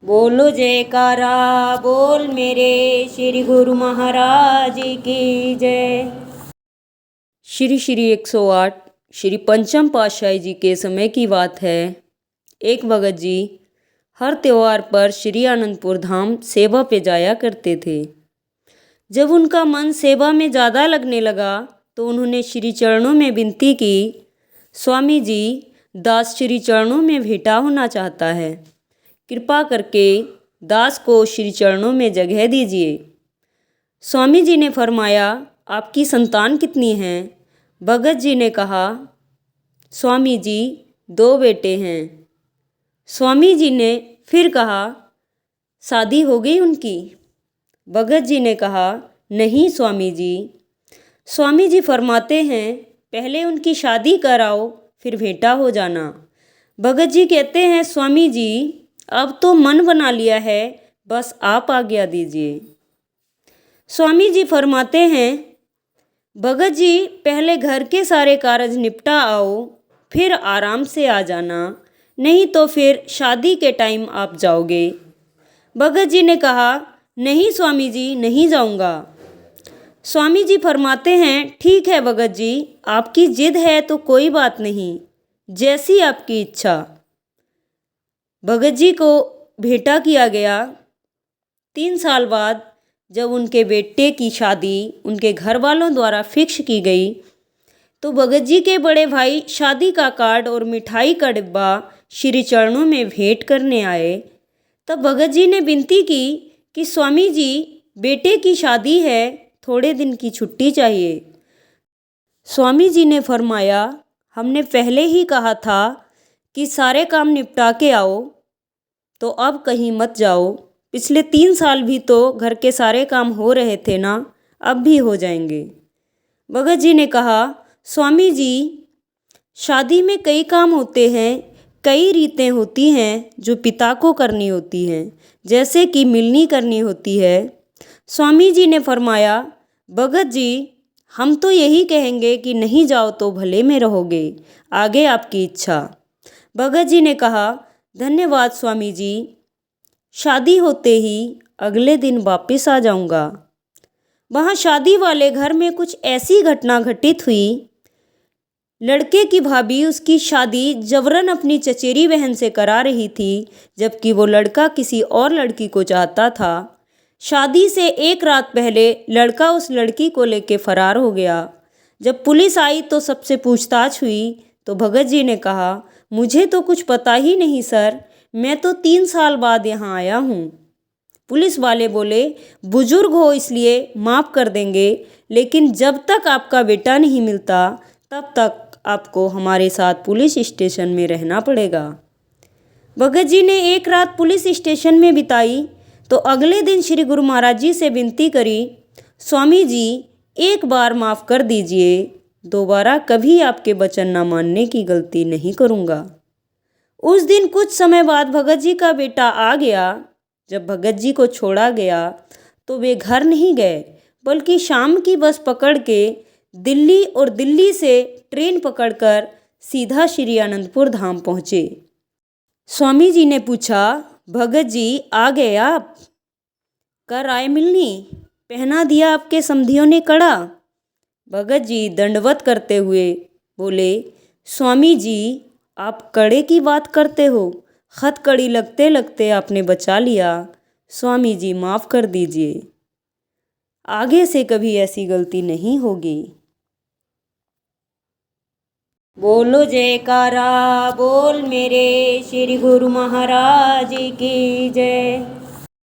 बोलो जयकारा बोल मेरे श्री गुरु महाराज की जय। श्री श्री 108 श्री पंचम पातशाही जी के समय की बात है। एक भगत जी हर त्योहार पर श्री आनंदपुर धाम सेवा पे जाया करते थे। जब उनका मन सेवा में ज़्यादा लगने लगा तो उन्होंने श्री चरणों में विनती की, स्वामी जी, दास श्री चरणों में भेंटा होना चाहता है, कृपा करके दास को श्री चरणों में जगह दीजिए। स्वामी जी ने फरमाया, आपकी संतान कितनी हैं? भगत जी ने कहा, स्वामी जी 2 बेटे हैं। स्वामी जी ने फिर कहा, शादी हो गई उनकी? भगत जी ने कहा, नहीं स्वामी जी। स्वामी जी फरमाते हैं, पहले उनकी शादी कराओ फिर भेंटा हो जाना। भगत जी कहते हैं, स्वामी जी अब तो मन बना लिया है, बस आप आज्ञा दीजिए। स्वामी जी फरमाते हैं, भगत जी पहले घर के सारे कार्य निपटा आओ, फिर आराम से आ जाना, नहीं तो फिर शादी के टाइम आप जाओगे। भगत जी ने कहा, नहीं स्वामी जी, नहीं जाऊंगा। स्वामी जी फरमाते हैं, ठीक है भगत जी, आपकी जिद है तो कोई बात नहीं, जैसी आपकी इच्छा। भगत जी को भेंटा किया गया। 3 साल बाद जब उनके बेटे की शादी उनके घर वालों द्वारा फिक्स की गई तो भगत जी के बड़े भाई शादी का कार्ड और मिठाई का डिब्बा श्री चरणों में भेंट करने आए। तब भगत जी ने विनती की कि स्वामी जी बेटे की शादी है, थोड़े दिन की छुट्टी चाहिए। स्वामी जी ने फरमाया, हमने पहले ही कहा था कि सारे काम निपटा के आओ, तो अब कहीं मत जाओ। पिछले 3 साल भी तो घर के सारे काम हो रहे थे ना, अब भी हो जाएंगे। भगत जी ने कहा, स्वामी जी शादी में कई काम होते हैं, कई रीतें होती हैं जो पिता को करनी होती हैं, जैसे कि मिलनी करनी होती है। स्वामी जी ने फरमाया, भगत जी हम तो यही कहेंगे कि नहीं जाओ तो भले में रहोगे, आगे आपकी इच्छा। भगत जी ने कहा, धन्यवाद स्वामी जी, शादी होते ही अगले दिन वापस आ जाऊंगा। वहाँ शादी वाले घर में कुछ ऐसी घटना घटित हुई। लड़के की भाभी उसकी शादी जबरन अपनी चचेरी बहन से करा रही थी, जबकि वो लड़का किसी और लड़की को चाहता था। शादी से 1 रात पहले लड़का उस लड़की को लेके फरार हो गया। जब पुलिस आई तो सबसे पूछताछ हुई तो भगत जी ने कहा, मुझे तो कुछ पता ही नहीं सर, मैं तो 3 साल बाद यहाँ आया हूँ। पुलिस वाले बोले, बुजुर्ग हो इसलिए माफ़ कर देंगे, लेकिन जब तक आपका बेटा नहीं मिलता तब तक आपको हमारे साथ पुलिस स्टेशन में रहना पड़ेगा। भगत जी ने 1 रात पुलिस स्टेशन में बिताई तो अगले दिन श्री गुरु महाराज जी से विनती करी, स्वामी जी एक बार माफ़ कर दीजिए, दोबारा कभी आपके वचन न मानने की गलती नहीं करूँगा। उस दिन कुछ समय बाद भगत जी का बेटा आ गया। जब भगत जी को छोड़ा गया तो वे घर नहीं गए, बल्कि शाम की बस पकड़ के दिल्ली और दिल्ली से ट्रेन पकड़कर सीधा श्री आनंदपुर धाम पहुँचे। स्वामी जी ने पूछा, भगत जी आ गए आप? कर आए मिलनी? पहना दिया आपके समधियों ने कड़ा? भगत जी दंडवत करते हुए बोले, स्वामी जी आप कड़े की बात करते हो, हथकड़ी लगते लगते आपने बचा लिया, स्वामी जी माफ़ कर दीजिए, आगे से कभी ऐसी गलती नहीं होगी। बोलो जयकारा बोल मेरे श्री गुरु महाराज की जय।